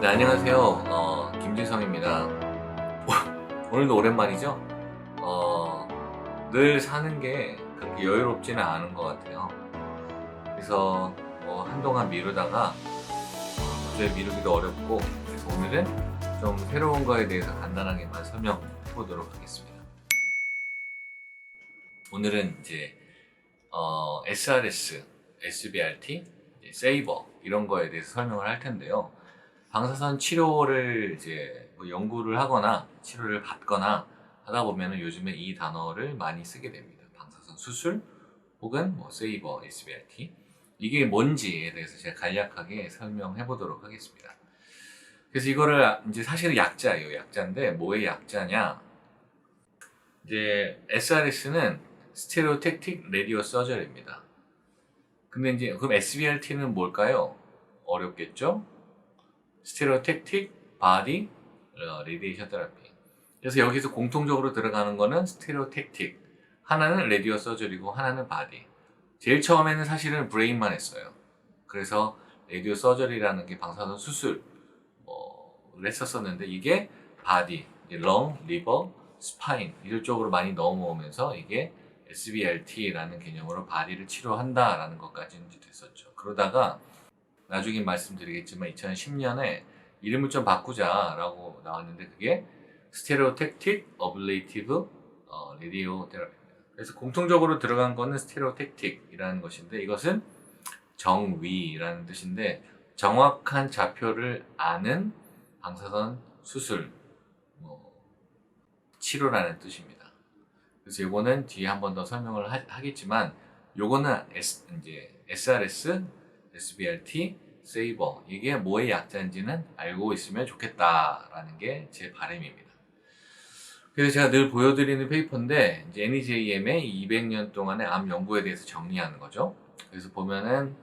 네, 안녕하세요. 김진성입니다. 오늘도 오랜만이죠? 늘 사는 게 그렇게 여유롭지는 않은 것 같아요. 그래서 한동안 미루다가 도저히 미루기도 어렵고, 그래서 오늘은 좀 새로운 거에 대해서 간단하게만 설명해 보도록 하겠습니다. 오늘은 이제 SRS, SBRT, 세이버 이런 거에 대해서 설명을 할 텐데요. 방사선 치료를 이제 뭐 연구를 하거나 치료를 받거나 하다 보면은 요즘에 이 단어를 많이 쓰게 됩니다. 방사선 수술 혹은 뭐 세이버, SBRT 이게 뭔지에 대해서 제가 간략하게 설명해 보도록 하겠습니다. 그래서 이거를 이제 사실은 약자예요. 약자인데 뭐의 약자냐? 이제 SRS는 스테레오택틱 레디오 서저리입니다. 근데 이제 그럼 SBRT는 뭘까요? 어렵겠죠? 스테레오택틱 바디 레디에이션 테라피. 그래서 여기서 공통적으로 들어가는 거는 스테레오택틱. 하나는 레디오 서저리고 하나는 바디. 제일 처음에는 사실은 브레인만 했어요. 그래서 레디오 서저리라는 게 방사선 수술을 했었었는데 이게 바디, 렁, 리버, 스파인 이런 쪽으로 많이 넘어오면서 이게 SBRT라는 개념으로 바디를 치료한다라는 것까지 됐었죠. 그러다가 나중에 말씀드리겠지만 2010년에 이름을 좀 바꾸자라고 나왔는데 그게 스테레오택틱 어블레이티브 레디오 테라피입니다. 그래서 공통적으로 들어간 거는 스테레오택틱이라는 것인데 이것은 정위라는 뜻인데 정확한 좌표를 아는 방사선 수술 치료라는 뜻입니다. 그래서 이거는 뒤에 한 번 더 설명을 하겠지만 요거는 이제 SRS, SBRT, 세이버 이게 뭐의 약자인지는 알고 있으면 좋겠다라는 게 제 바람입니다. 그래서 제가 늘 보여드리는 페이퍼인데 이제 NEJM의 200년 동안의 암 연구에 대해서 정리하는 거죠. 그래서 보면은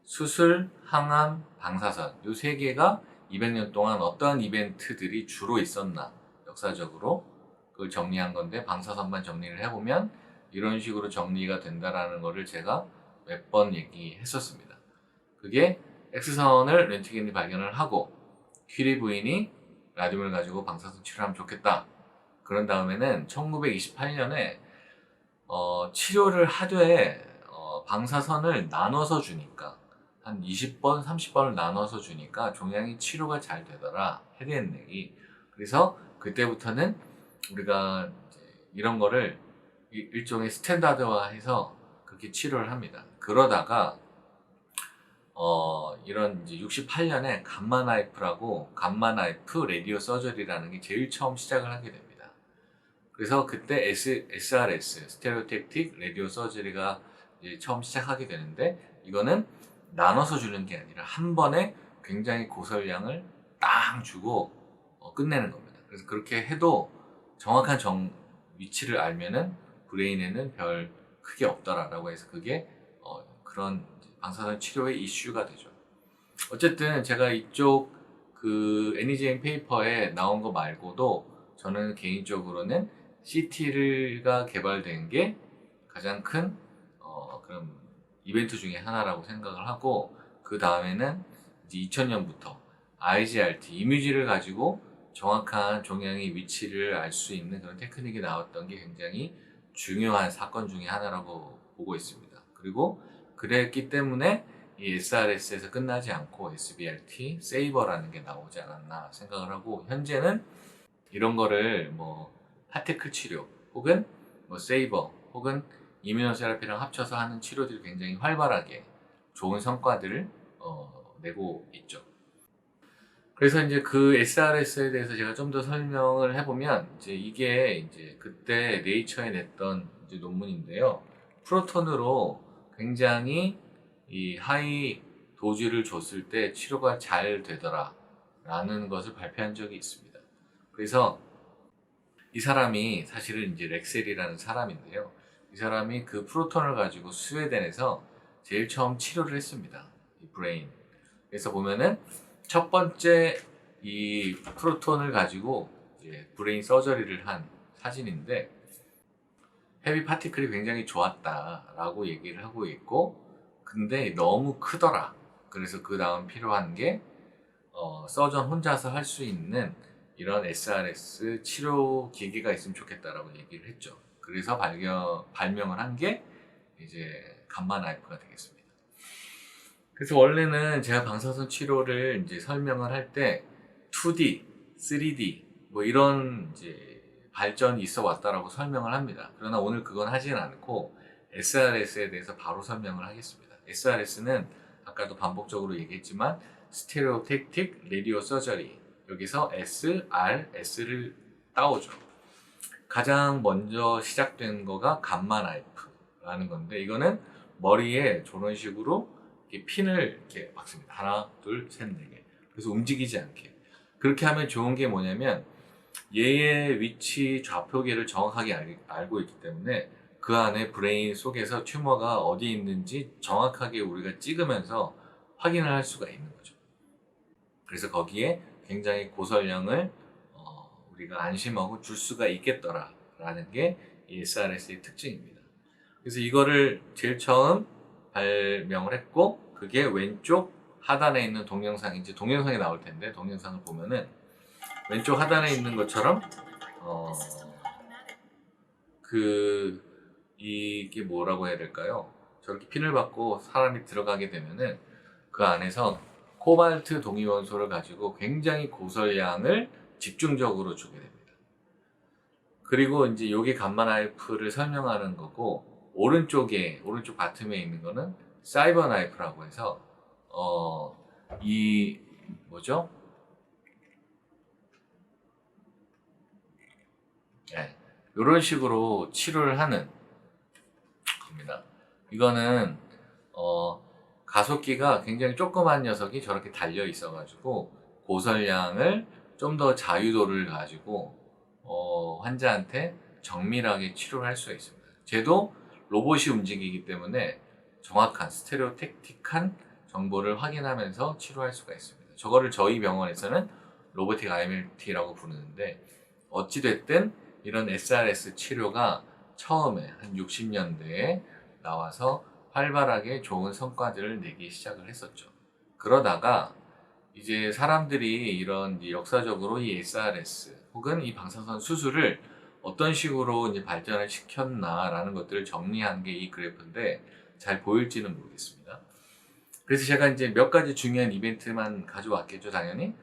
수술, 항암, 방사선 이 세 개가 200년 동안 어떠한 이벤트들이 주로 있었나 역사적으로 그걸 정리한 건데 방사선만 정리를 해보면 이런 식으로 정리가 된다라는 거를 제가 몇 번 얘기했었습니다. 그게 X선을 렌트겐이 발견을 하고 퀴리 부인이 라듐을 가지고 방사선 치료하면 좋겠다. 그런 다음에는 1928년에 치료를 하되 방사선을 나눠서 주니까 한 20번, 30번을 나눠서 주니까 종양이 치료가 잘 되더라. 헤드앤넥이. 그래서 그때부터는 우리가 이런 거를 일종의 스탠다드화해서 그렇게 치료를 합니다. 그러다가 이런 이제 68년에 감마나이프라고 감마나이프 레디오 서저리라는 게 제일 처음 시작을 하게 됩니다. 그래서 그때 SRS 스테레오택틱 레디오 서저리가 이제 처음 시작하게 되는데 이거는 나눠서 주는 게 아니라 한 번에 굉장히 고설량을 딱 주고 끝내는 겁니다. 그래서 그렇게 해도 정확한 위치를 알면은 브레인에는 별 크게 없더라라고 해서 그게 그런 방사선 치료의 이슈가 되죠. 어쨌든 제가 이쪽 그 NEJM 페이퍼에 나온 거 말고도 저는 개인적으로는 CT가 개발된 게 가장 큰 그런 이벤트 중에 하나라고 생각을 하고 그 다음에는 이제 2000년부터 IGRT 이미지를 가지고 정확한 종양의 위치를 알 수 있는 그런 테크닉이 나왔던 게 굉장히 중요한 사건 중에 하나라고 보고 있습니다. 그리고 그랬기 때문에 이 SRS에서 끝나지 않고 SBRT, 세이버라는 게 나오지 않았나 생각을 하고 현재는 이런 거를 뭐 하테크 치료 혹은 뭐 세이버 혹은 이뮤노세라피랑 합쳐서 하는 치료들이 굉장히 활발하게 좋은 성과들을 내고 있죠. 그래서 이제 그 SRS에 대해서 제가 좀 더 설명을 해보면 이제 이게 이제 그때 네이처에 냈던 이제 논문인데요. 프로톤으로 굉장히 이 하이 도즈를 줬을 때 치료가 잘 되더라 라는 것을 발표한 적이 있습니다. 그래서 이 사람이 사실은 이제 렉셀이라는 사람인데요. 이 사람이 그 프로톤을 가지고 스웨덴에서 제일 처음 치료를 했습니다. 이 브레인. 그래서 보면은 첫 번째 이 프로톤을 가지고 이제 브레인 서저리를 한 사진인데 헤비 파티클이 굉장히 좋았다라고 얘기를 하고 있고 근데 너무 크더라. 그래서 그 다음 필요한 게 서전 혼자서 할 수 있는 이런 SRS 치료 기기가 있으면 좋겠다라고 얘기를 했죠. 그래서 발명을 한 게 이제 감마 나이프가 되겠습니다. 그래서 원래는 제가 방사선 치료를 이제 설명을 할 때 2D, 3D 뭐 이런 이제 발전이 있어 왔다라고 설명을 합니다. 그러나 오늘 그건 하진 않고 SRS에 대해서 바로 설명을 하겠습니다. SRS는 아까도 반복적으로 얘기했지만 스테레오택틱 레디오 서저리, 여기서 SRS를 따오죠. 가장 먼저 시작된 거가 감마 나이프라는 건데, 이거는 머리에 저런 식으로 이렇게 핀을 이렇게 박습니다. 하나, 둘, 셋, 네 개. 그래서 움직이지 않게. 그렇게 하면 좋은 게 뭐냐면 얘의 위치 좌표계를 정확하게 알고 있기 때문에 그 안에 브레인 속에서 튜머가 어디 있는지 정확하게 우리가 찍으면서 확인을 할 수가 있는 거죠. 그래서 거기에 굉장히 고설량을 우리가 안심하고 줄 수가 있겠더라라는 게 이 SRS의 특징입니다. 그래서 이거를 제일 처음 발명을 했고, 그게 왼쪽 하단에 있는 동영상인지, 동영상이 나올 텐데 동영상을 보면은 왼쪽 하단에 있는 것처럼 이게 뭐라고 해야 될까요? 저렇게 핀을 받고 사람이 들어가게 되면은 그 안에서 코발트 동위원소를 가지고 굉장히 고설량을 집중적으로 주게 됩니다. 그리고 이제 요게 감마 나이프를 설명하는 거고, 오른쪽 바텀에 있는 거는 사이버 나이프라고 해서 이 뭐죠? 네, 이런 식으로 치료를 하는 겁니다. 이거는 가속기가 굉장히 조그만 녀석이 저렇게 달려 있어가지고 고설량을 좀 더 자유도를 가지고 환자한테 정밀하게 치료를 할 수가 있습니다. 쟤도 로봇이 움직이기 때문에 정확한 스테레오택틱한 정보를 확인하면서 치료할 수가 있습니다. 저거를 저희 병원에서는 로보틱 IMLT라고 부르는데, 어찌됐든 이런 SRS 치료가 처음에 한 60년대에 나와서 활발하게 좋은 성과들을 내기 시작을 했었죠. 그러다가 이제 사람들이 이런 역사적으로 이 SRS 혹은 이 방사선 수술을 어떤 식으로 이제 발전을 시켰나라는 것들을 정리한 게 이 그래프인데, 잘 보일지는 모르겠습니다. 그래서 제가 이제 몇 가지 중요한 이벤트만 가져왔겠죠, 당연히.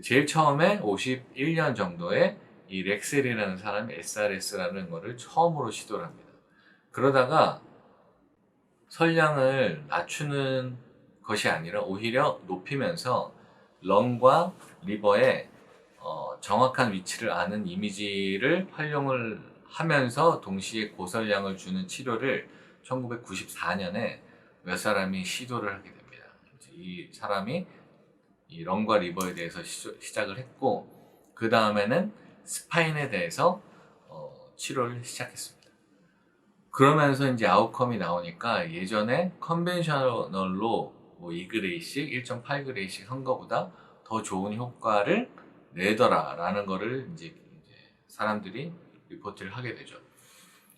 제일 처음에 51년 정도에 이 렉셀이라는 사람이 SRS라는 거를 처음으로 시도를 합니다. 그러다가 설량을 낮추는 것이 아니라 오히려 높이면서 렁과 리버의 정확한 위치를 아는 이미지를 활용을 하면서 동시에 고설량을 주는 치료를 1994년에 몇 사람이 시도를 하게 됩니다. 이 사람이 이 렁과 리버에 대해서 시작을 했고, 그 다음에는 스파인에 대해서 치료를 시작했습니다. 그러면서 이제 아웃컴이 나오니까 예전에 컨벤셔널로 뭐 2그레이씩, 1.8그레이씩 한 거보다 더 좋은 효과를 내더라라는 거를 이제 사람들이 리포트를 하게 되죠.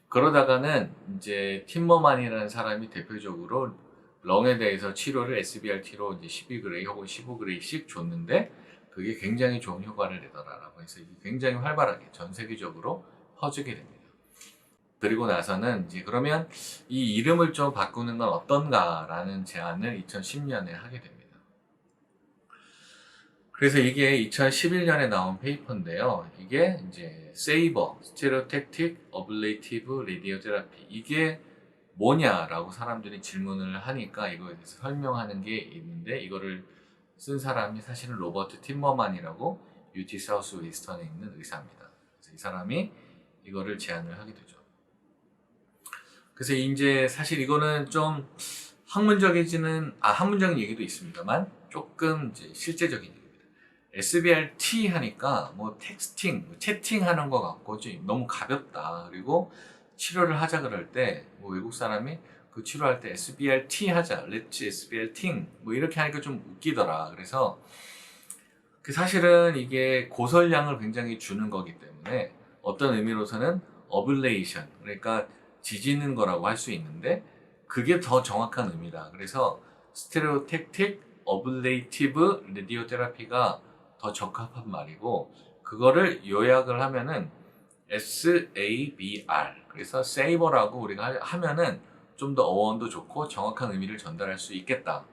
그러다가는 이제 팀머만이라는 사람이 대표적으로 렁에 대해서 치료를 SBRT로 이제 12그레이 혹은 15그레이씩 줬는데 그게 굉장히 좋은 효과를 내더라라고 해서 굉장히 활발하게 전 세계적으로 퍼지게 됩니다. 그리고 나서는 이제 그러면 이 이름을 좀 바꾸는 건 어떤가라는 제안을 2010년에 하게 됩니다. 그래서 이게 2011년에 나온 페이퍼인데요. 이게 이제 세이버, 스테레오택틱 어블레이티브 레디오 테라피, 이게 뭐냐라고 사람들이 질문을 하니까 이거에 대해서 설명하는 게 있는데, 이거를 쓴 사람이 사실은 로버트 팀머만이라고 UT 사우스 웨스턴에 있는 의사입니다. 그래서 이 사람이 이거를 제안을 하게 되죠. 그래서 이제 사실 이거는 좀 학문적인 얘기도 있습니다만 조금 이제 실제적인 얘기입니다. SBRT 하니까 뭐 텍스팅, 채팅하는 것 같고 좀 너무 가볍다. 그리고 치료를 하자 그럴 때 뭐 외국 사람이 그 치료할 때 SBRT 하자, Let's SBRT 뭐 이렇게 하니까 좀 웃기더라. 그래서 사실은 이게 고설량을 굉장히 주는 거기 때문에 어떤 의미로서는 어블레이션, 그러니까 지지는 거라고 할 수 있는데 그게 더 정확한 의미다. 그래서 스테레오택틱 어블레이티브 레디오 테라피가 더 적합한 말이고, 그거를 요약을 하면은 SABR, 그래서 세이버라고 우리가 하면은 좀 더 어원도 좋고 정확한 의미를 전달할 수 있겠다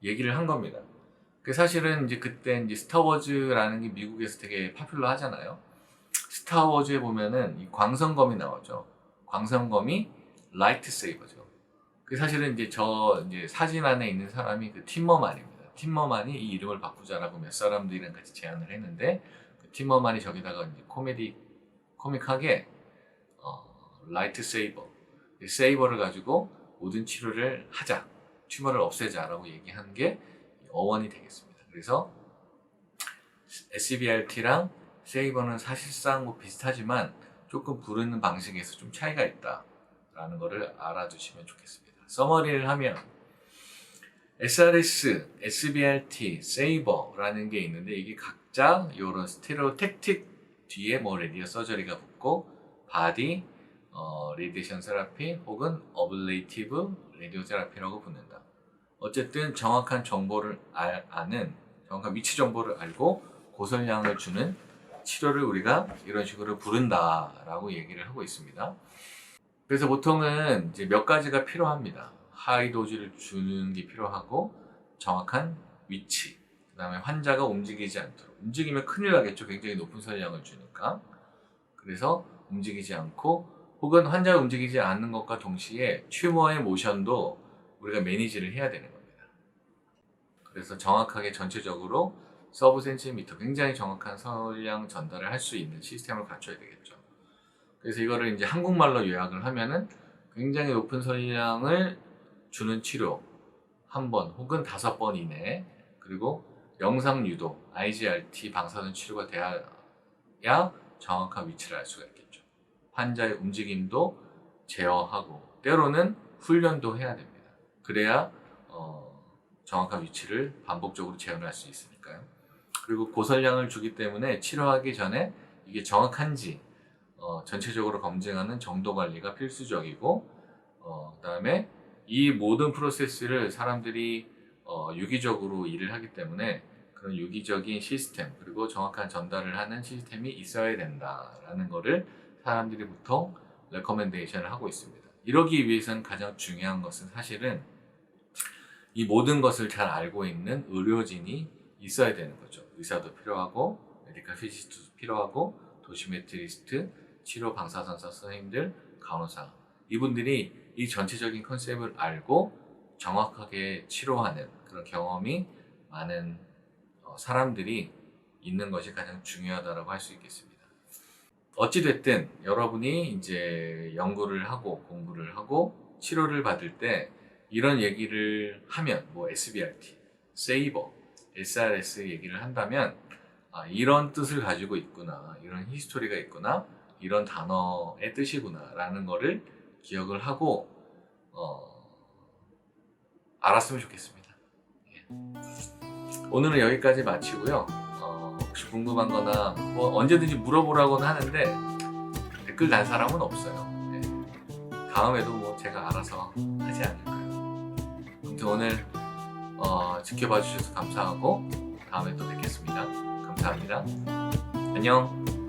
얘기를 한 겁니다. 사실은 이제 그때 이제 스타워즈라는 게 미국에서 되게 파퓰러 하잖아요. 스타워즈에 보면은 이 광선검이 나오죠. 광선검이 라이트 세이버죠. 사실은 이제 이제 사진 안에 있는 사람이 그 팀머만입니다. 팀머만이 이 이름을 바꾸자라고 몇 사람들이랑 같이 제안을 했는데, 그 팀머만이 저기다가 이제 코믹하게 라이트 세이버, 세이버를 가지고 모든 치료를 하자, 튜머를 없애자라고 얘기한 게 어원이 되겠습니다. 그래서 SBRT랑 세이버는 사실상 뭐 비슷하지만 조금 부르는 방식에서 좀 차이가 있다라는 거를 알아두시면 좋겠습니다. 서머리를 하면 SRS, SBRT, 세이버라는 게 있는데, 이게 각자 이런 스테레오택틱 뒤에 뭐 레디오 서저리가 붙고, 바디, 레디에이션 세라피 혹은 어블레이티브 레디오 세라피라고 붙는다. 어쨌든 정확한 정보를 아는, 정확한 위치 정보를 알고 고설량을 주는 치료를 우리가 이런 식으로 부른다라고 얘기를 하고 있습니다. 그래서 보통은 이제 몇 가지가 필요합니다. 하이 도즈를 주는 게 필요하고, 정확한 위치, 그 다음에 환자가 움직이지 않도록, 움직이면 큰일 나겠죠. 굉장히 높은 설량을 주니까. 그래서 움직이지 않고, 혹은 환자가 움직이지 않는 것과 동시에 튜머의 모션도 우리가 매니지를 해야 되는 겁니다. 그래서 정확하게 전체적으로 서브 센티미터, 굉장히 정확한 설량 전달을 할 수 있는 시스템을 갖춰야 되겠죠. 그래서 이거를 이제 한국말로 요약을 하면은, 굉장히 높은 설량을 주는 치료 한 번 혹은 5번 이내, 그리고 영상 유도, IGRT 방사선 치료가 돼야 정확한 위치를 알 수가 있겠죠. 환자의 움직임도 제어하고, 때로는 훈련도 해야 됩니다. 그래야 정확한 위치를 반복적으로 재현할 수 있으니까요. 그리고 고설량을 주기 때문에 치료하기 전에 이게 정확한지 전체적으로 검증하는 정도 관리가 필수적이고, 그다음에 이 모든 프로세스를 사람들이 유기적으로 일을 하기 때문에 그런 유기적인 시스템, 그리고 정확한 전달을 하는 시스템이 있어야 된다라는 거를 사람들이 보통 레커멘데이션을 하고 있습니다. 이러기 위해서는 가장 중요한 것은 사실은 이 모든 것을 잘 알고 있는 의료진이 있어야 되는 거죠. 의사도 필요하고, 메디컬 피지스트도 필요하고, 도시메트리스트, 치료 방사선사 선생님들, 간호사, 이분들이 이 전체적인 컨셉을 알고 정확하게 치료하는 그런 경험이 많은 사람들이 있는 것이 가장 중요하다고 할 수 있겠습니다. 어찌됐든 여러분이 이제 연구를 하고 공부를 하고 치료를 받을 때 이런 얘기를 하면, 뭐 SBRT, 세이버, SRS 얘기를 한다면, 이런 뜻을 가지고 있구나, 이런 히스토리가 있구나, 이런 단어의 뜻이구나 라는 거를 기억을 하고 알았으면 좋겠습니다. 오늘은 여기까지 마치고요. 혹시 궁금한 거나 뭐 언제든지 물어보라고는 하는데 댓글 단 사람은 없어요. 네. 다음에도 뭐 제가 알아서 하지 않을까요. 아무튼 오늘 지켜봐 주셔서 감사하고, 다음에 또 뵙겠습니다. 감사합니다. 안녕.